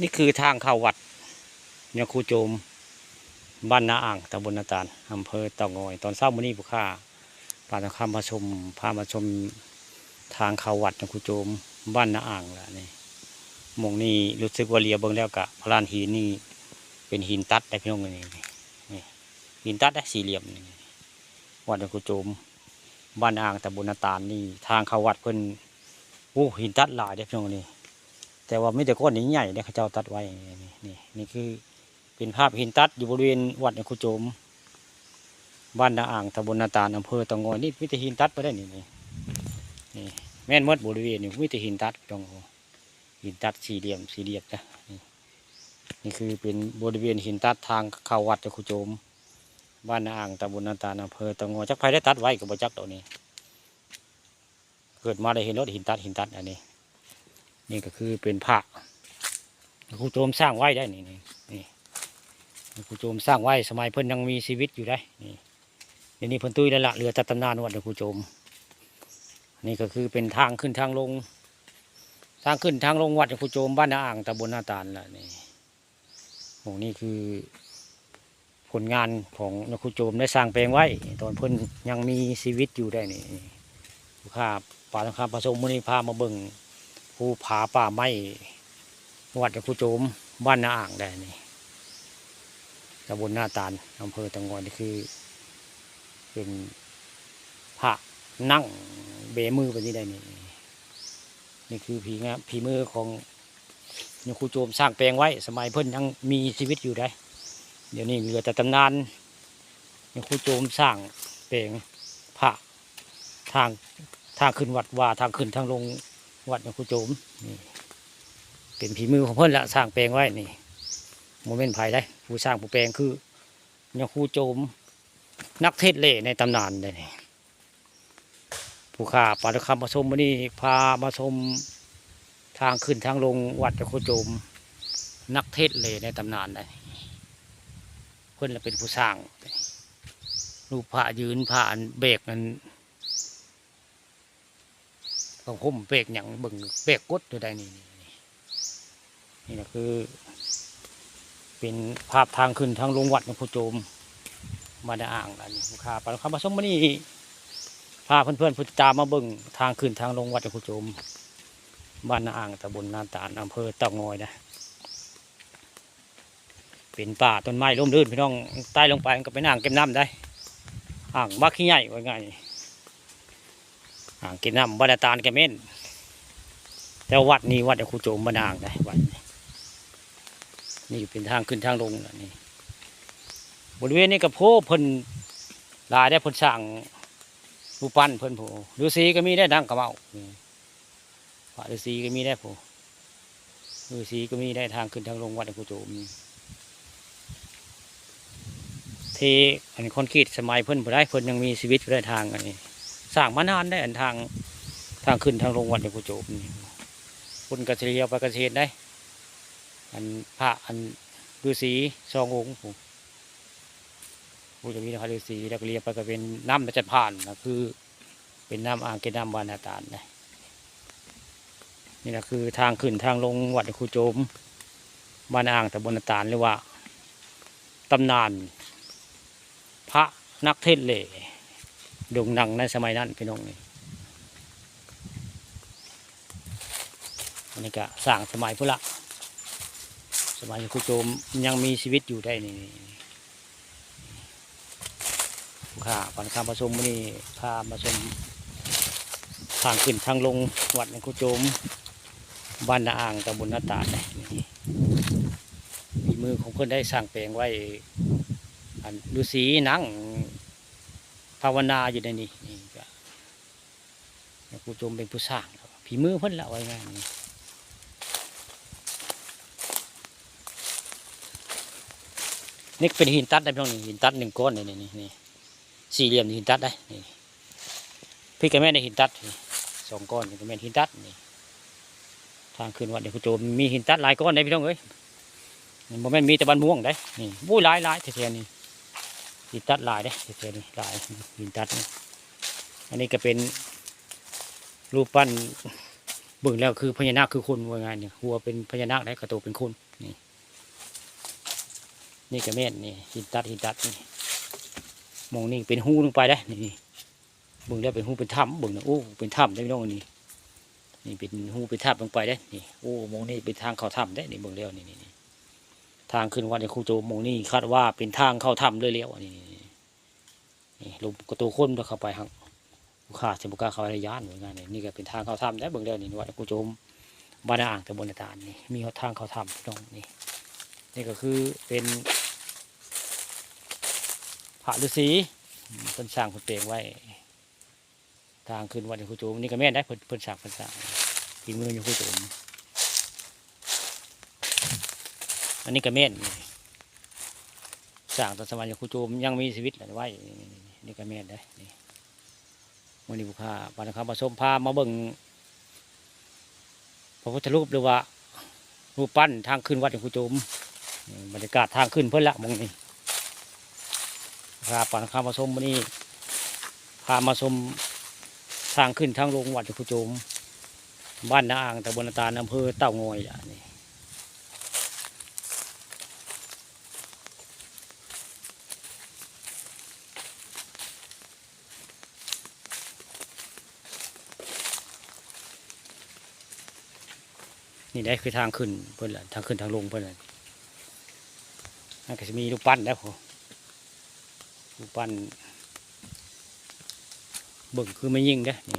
นี่คือทางเข้าวัดยาคูโจมบ้านนาอ่างตำบลนาตาลอำเภอเต่างอยตอนเช้ามื้อนี้ผู้ข้าพาทางข้ามพามาชมทางเข้าวัดยาคูโจมบ้านนาอ่างละนี่หมองนี้รู้สึกว่าเรียเบิ่งแล้วกะพลานหินนี่เป็นหินตัดได้พี่น้องนี่หินตัดได้สี่เหลี่ยมนี่วัดยาคูโจมบ้านนาอ่างตำบลนาตาลนี่ทางเข้าวัดเพิ่นโอ้หินตัดหลายได้พี่น้องนี่แต่ว่าไม่แต่ก้อนใหญ่ๆเนี่ยเขาเจ้าตัดไว้นี่คือเป็นภาพหินตัดอยู่บริเวณวัดยาคูโจมบ้านนาอ่างตำบลนาตาลอำเภอเต่างอยนี่มีแต่หินตัดไปได้นี่แม่นมดบริเวณนี่มีแต่หินตัดตรงหินตัดสี่เหลี่ยมนะนี่คือเป็นบริเวณหินตัดทางเข้าวัดยาคูโจมบ้านนาอ่างตำบลนาตาลอำเภอเต่างอยจักไผได้ตัดไว้กับบ่จักตัวนี้เกิดมาได้เห็นรถหินตัดอันนี้นี่ก็คือเป็นพระครูโจมสร้างไว้ได้นี่ครูโจมสร้างไว้สมัยเพิ่นยังมีชีวิตอยู่ได้นี่เพิ่นตุ้ยแล้วละเรือตัดตำนานวัดครูโจมนี่ก็คือเป็นทางขึ้นทางลงวัดครูโจมบ้านนาอ่างตำบลนาตาลละนี่คือผลงานของครูโจมได้สร้างแปลงไว้ตอนเพิ่นยังมีชีวิตอยู่ได้นี่ข้าป่าทางคำประสงค์มุนีพามาเบิ่งภูผาป่าไม้วัดยาคูโจมบ้านนาอ่างได้นี่ตำบลนาตาลอำเภอเต่างอยนี่คือเป็นพระนั่งเบมือแบบนี้ได้นี่คือผีมือของยาคูโจมสร้างแปลงไว้สมัยเพิ่นยังมีชีวิตอยู่ได้เดี๋ยวนี้เหลือแต่ตำนานยาคูโจมสร้างแปลงพระทางขึ้นวัดว่าทางขึ้นทางลงวัดยาคูโจมนี่เป็นผีมือของเพิ่นละสร้างแปลงไว้นี่โมเมนต์ภายได้ผู้สร้างผู้แปลงคือยาคูโจมนักเทศเล่ในตำนานได้นี่ผู้ข่าปาฐคำมาชมวันนี้พามาชมทางขึ้นทางลงวัดยาคูโจมนักเทศเล่ในตำนานได้เพิ่นละเป็นผู้สร้างรูปพระยืนพระอันเบรกนั้นของผมเบรกอย่างบึงเบรกกดอยู่ได้นี่นะคือเป็นภาพทางขึ้นทางลงวัดยาคูโจมมาได้อ่างอันนี้ข้าปาคำมาชมวันนี้พาเพื่อนผู้ตามมาเบิ่งทางขึ้นทางลงวัดยาคูโจมบ้านนาอ่างตำบลนาตาลอำเภอเต่างอยนะเป็นป่าต้นไม้ร่มรื่นพี่น้องใต้ลงไปก็เป็นอ่างเก็บน้ำได้อ่างมักขี้ใหญ่ไว้ไงอ่างเก็บน้ำบ้านนาตาลแกเม่นแต่วัดนี้วัดยาคูโจมบ้านอ่างได้วัดนี่เป็นทางขึ้นทางลงนี่บริเวณนี้กับโพเพิ่นลายได้เพิ่นสั่งรูปปั้นเพิ่นโพฤาษีก็มีได้ดังกระเมาพระฤาษีก็มีได้โพฤาษีก็มีได้ทางขึ้นทางลงวัดยาคูโจมเทอันคอนกรีตสมัยเพิ่นบ่ได้เพิ่นยังมีชีวิตอยู่ได้ทางอันนี้สร้างมานานได้อันทางขึ้นทางลงวัดยาคูโจมนี่คนกระเทียมไปกระเทียนได้อันพระอันฤาษีสององค์ผู้จะมีพระฤาษีแล้วก็เรียกไปก็เป็นน้ำมันจะผ่านนะคือเป็นน้ำอ่างเก็บน้ำบ้านนาตาลนะนี่นะคือทางขึ้นทางลงวัดยาคูโจมบ้านอ่างตำบลนาตาลหรือว่าตำนานพระนักเทศเล่โด่งดังในสมัยนั้นพี่น้องนี่อันนี้ก็สร้างสมัยพุทธสมัยครูโจมยังมีชีวิตอยู่ได้นี่ข้าปันข้ามาชมนี่พามาชมทางขึ้นทางลงวัดครูโจมบ้านนาอ่างตำบลนาตาลมีมือของเพื่อนได้สร้างแปลงไว้อันฤาษีนั่งภาวนาอยู่ในนี้ครูโจมเป็นผู้สร้างผีมือเพื่อนละไว้ไงนี่เป็นหินตัดได้พี่น้องหินตัดหนึ่งก้อนนี่สี่เหลี่ยมหินตัดได้นี่พี่กับแม่ในหินตัดสองก้อนกับแม่หินตัดนี่ทางขึ้นวัดยาคูโจมมีหินตัดหลายก้อนได้พี่น้องเอ้ยโมเมนต์มีแต่บันม่วงได้นี่วุ้ยหลายเทียนนี่หินตัดหลายได้เทียนนี่หลายหินตัดนี่อันนี้ก็เป็นรูปปั้น เบิ่งแล้วคือพญานาคคือคนว่าไงเนี่ยหัวเป็นพญานาคได้กระโตเป็นคนนี่นี่กระเม็ดนี่หินตัดนี่มองนี่เป็นหูลงไปได้นี่เบิ่งแล้วเป็นหูเป็นถ้ำเบิ่งนะโอ้เป็นถ้ำได้พี่น้องนี่นี่เป็นหูเป็นถ้ำลงไปได้นี่โอ้มองนี่เป็นทางเข้าถ้ำได้นี่เบิ่งแล้วนี่ทางขึ้นวัดในครูโจมมองนี่คาดว่าเป็นทางเข้าถ้ำเลยแล้วนี่ลงกระโตคนเข้าไปหักลูกค้าจะบุกเข้าไปย่านเหมือนกันนี่ก็เป็นทางเข้าถ้ำได้เบิ่งแล้วนี่วัดในครูโจมบ้านอ่างตำบลนาตาลนี่มีทางเข้าถ้ำตรงนี้นี่ก็คือเป็นพระฤาษีเพิ่นสร้างเพิ่นเปลงไว้ทางขึ้นวัดในครูโจมนี่ก็แม่นได้เพิ่นสร้างฝีมืออยู่ครูโจมอันนี้ก็แม่นสร้างตอนสมัยครูโจมยังมีชีวิตไว้นี่ก็แม่นได้นี่วันนี้บุคคาปานคำมาชมพามาเบิ่งพระพุทธรูปหรือว่ารูปปั้นทางขึ้นวัดในครูโจมบรรยากาศทางขึ้นเพิ่นละมองนี่พาปานคำมาชมวันนี้พามาชมทางขึ้นทางลงวัดในครูโจมบ้านนาอ่างตำบลนาตาลอำเภอเต่างอยนี่ได้คือทางขึ้นเพิ่นละทางขึ้นทางลงเพิ่นละนั่นก็จะมีรูปปั้นแล้วพอรูปปั้นเบิ่งคือไม่ยิ่งเด้นี่